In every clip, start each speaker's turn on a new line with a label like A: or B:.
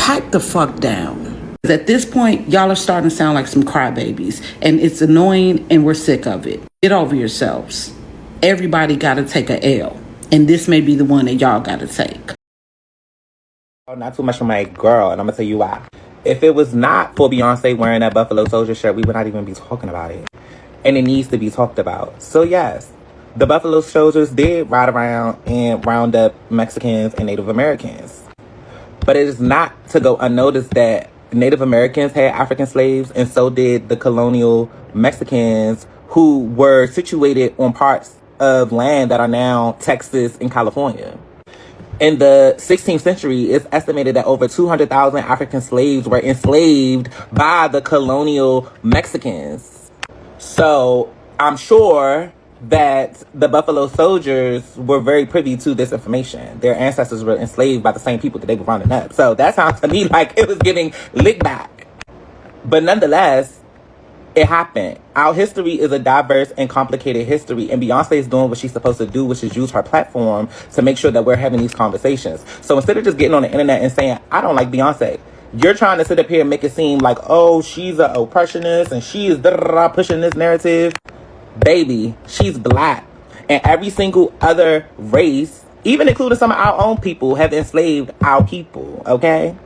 A: pipe the fuck down. At this point, y'all are starting to sound like some crybabies, and it's annoying, and we're sick of it. Get over yourselves. Everybody got to take a L, and this may be the one that y'all got to take.
B: Oh, not too much for my girl, and I'm gonna tell you why. If it was not for Beyonce wearing that Buffalo Soldier shirt, we would not even be talking about it, and it needs to be talked about. So yes, the Buffalo Soldiers did ride around and round up Mexicans and Native Americans, but it is not to go unnoticed that Native Americans had African slaves, and so did the colonial Mexicans who were situated on parts of land that are now Texas and California. In the 16th century, it's estimated that over 200,000 African slaves were enslaved by the colonial Mexicans. So I'm sure that the Buffalo Soldiers were very privy to this information. Their ancestors were enslaved by the same people that they were rounding up. So that sounds to me like it was getting licked back. But nonetheless, it happened. Our history is a diverse and complicated history, and Beyonce is doing what she's supposed to do, which is use her platform to make sure that we're having these conversations. So instead of just getting on the internet and saying, I don't like Beyonce, you're trying to sit up here and make it seem like, oh, she's an oppressionist and she is pushing this narrative. Baby, she's black, and every single other race, even including some of our own people, have enslaved our people, okay?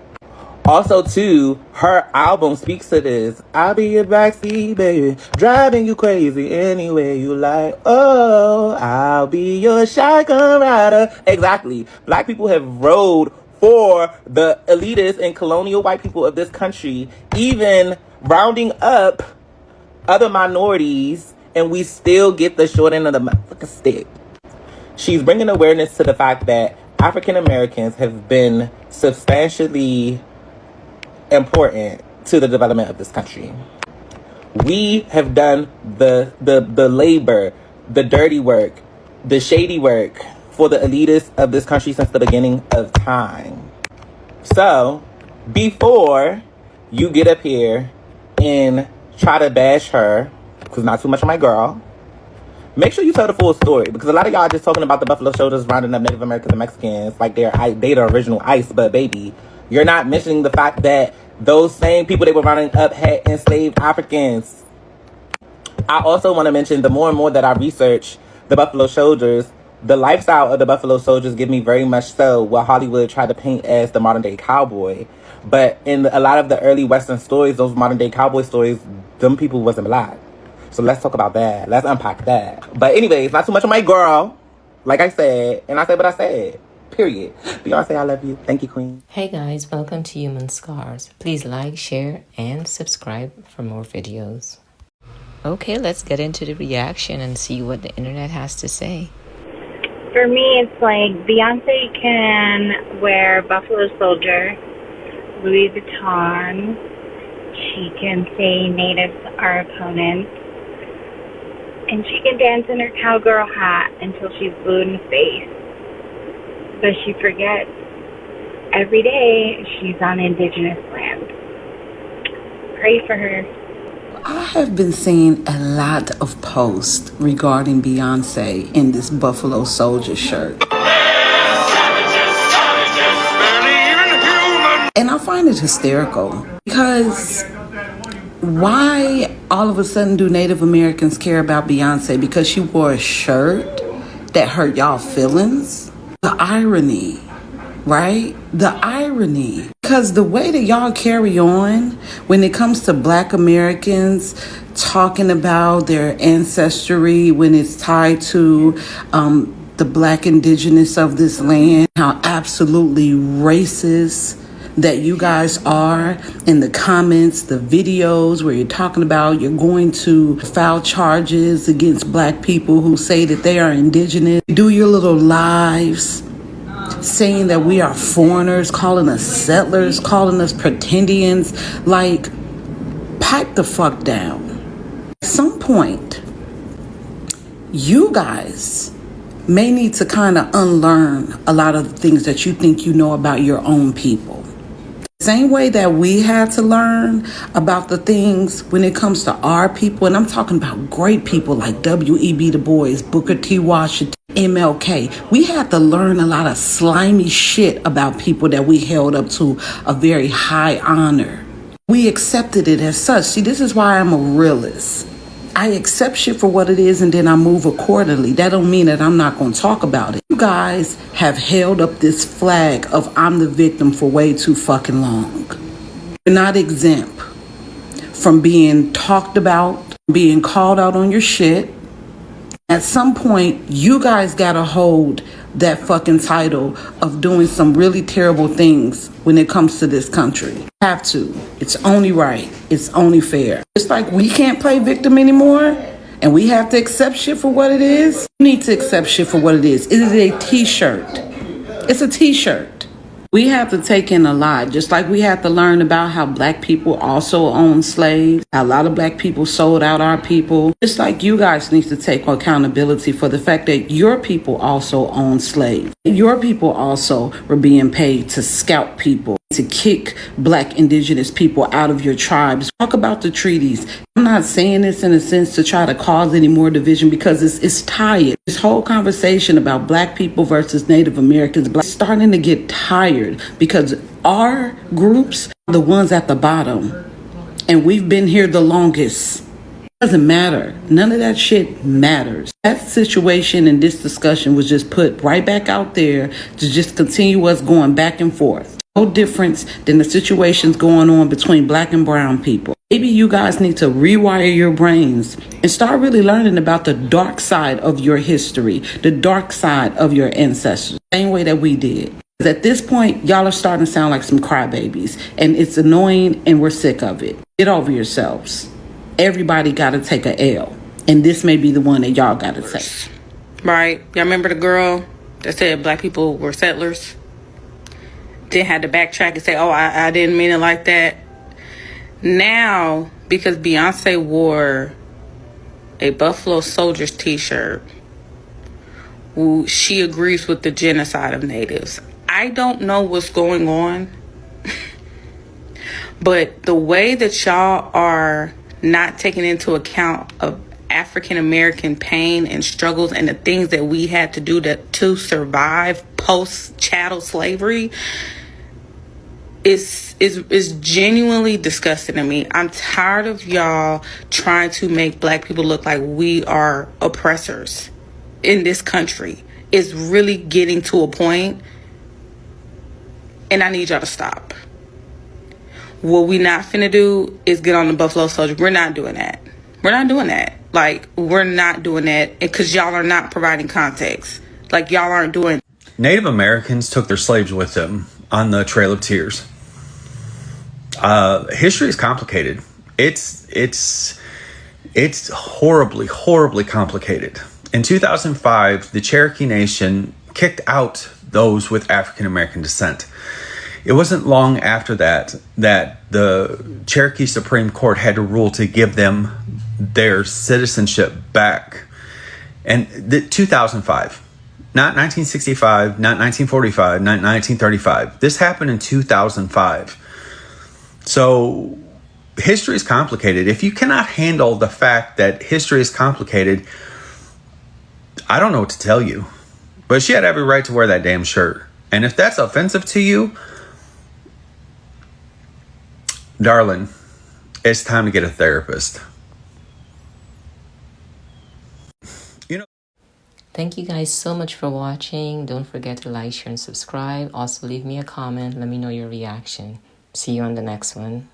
B: Also, too, her album speaks to this. I'll be your backseat, baby, driving you crazy any way you like. Oh, I'll be your shotgun rider. Exactly. Black people have rode for the elitists and colonial white people of this country, even rounding up other minorities, and we still get the short end of the motherfucking stick. She's bringing awareness to the fact that African Americans have been substantially important to the development of this country. We have done the labor, the dirty work, the shady work for the elitists of this country since the beginning of time. So, before you get up here and try to bash her, because not too much of my girl, make sure you tell the full story, because a lot of y'all just talking about the Buffalo Soldiers rounding up Native Americans and Mexicans like they the original ICE, but baby, you're not mentioning the fact that those same people they were rounding up had enslaved Africans. I also want to mention, the more and more that I research the Buffalo Soldiers, the lifestyle of the Buffalo Soldiers give me very much so what Hollywood tried to paint as the modern day cowboy. But in a lot of the early Western stories, those modern day cowboy stories, them people wasn't black. So let's talk about that. Let's unpack that. But anyways, not too much of my girl. Like I said, and I said what I said. Period. Beyonce, I love you. Thank you, queen.
C: Hey guys, welcome to HumanScars. Please like, share, and subscribe for more videos. Okay, let's get into the reaction and see what the internet has to say.
D: For me, it's like Beyonce can wear Buffalo Soldier, Louis Vuitton. She can say natives are opponents. And she can dance in her cowgirl hat until she's blue in the face. But she forgets every day she's on indigenous land. Pray for her.
A: I have been seeing a lot of posts regarding Beyonce in this Buffalo Soldier shirt. And I find it hysterical, because why all of a sudden do Native Americans care about Beyonce? Because she wore a shirt that hurt y'all feelings? The irony, right? The irony. Because the way that y'all carry on when it comes to Black Americans talking about their ancestry, when it's tied to the Black indigenous of this land, how absolutely racist that you guys are in the comments, the videos where you're talking about you're going to file charges against Black people who say that they are indigenous. Do your little lives saying that we are foreigners, calling us settlers, calling us pretendians. Like, pipe the fuck down. At some point, you guys may need to kind of unlearn a lot of the things that you think you know about your own people. Same way that we had to learn about the things when it comes to our people, and I'm talking about great people like W.E.B. Du Bois, Booker T. Washington, MLK. We had to learn a lot of slimy shit about people that we held up to a very high honor. We accepted it as such. See, this is why I'm a realist. I accept shit for what it is and then I move accordingly. That don't mean that I'm not going to talk about it. You guys have held up this flag of I'm the victim for way too fucking long. You're not exempt from being talked about, being called out on your shit. At some point, you guys gotta hold that fucking title of doing some really terrible things when it comes to this country. You have to. It's only right. It's only fair. It's like we can't play victim anymore and we have to accept shit for what it is. You need to accept shit for what it is. It is a t-shirt. It's a t-shirt. We have to take in a lot, just like we have to learn about how black people also own slaves, how a lot of black people sold out our people. Just like you guys need to take accountability for the fact that your people also own slaves. Your people also were being paid to scout people, to kick black indigenous people out of your tribes. Talk about the treaties. I'm not saying this in a sense to try to cause any more division because it's tired. This whole conversation about black people versus Native Americans is starting to get tired because our groups are the ones at the bottom and we've been here the longest. It doesn't matter. None of that shit matters. That situation and this discussion was just put right back out there to just continue us going back and forth. No difference than the situations going on between black and brown people. Maybe you guys need to rewire your brains and start really learning about the dark side of your history, the dark side of your ancestors, same way that we did. At this point, y'all are starting to sound like some crybabies, and it's annoying and we're sick of it. Get over yourselves. Everybody got to take a L, and this may be the one that y'all got to take.
E: Right. Y'all remember the girl that said black people were settlers? Then had to backtrack and say, oh, I didn't mean it like that. Now, because Beyonce wore a Buffalo Soldiers t-shirt, she agrees with the genocide of natives. I don't know what's going on, but the way that y'all are not taking into account of African American pain and struggles and the things that we had to do to survive post chattel slavery is genuinely disgusting to me. I'm tired of y'all trying to make black people look like we are oppressors in this country. It's really getting to a point, and I need y'all to stop. What we not finna do is get on the Buffalo Soldier. We're not doing that. We're not doing that. Like, we're not doing that because y'all are not providing context. Like, y'all aren't doing.
F: Native Americans took their slaves with them on the Trail of Tears. History is complicated. It's horribly, horribly complicated. In 2005, the Cherokee Nation kicked out those with African American descent. It wasn't long after that the Cherokee Supreme Court had to rule to give them their citizenship back. And 2005, not 1965, not 1945, not 1935. This happened in 2005. So history is complicated. If you cannot handle the fact that history is complicated, I don't know what to tell you. But she had every right to wear that damn shirt. And if that's offensive to you, darling, it's time to get a therapist.
C: Thank you guys so much for watching. Don't forget to like, share, and subscribe. Also, leave me a comment. Let me know your reaction. See you on the next one.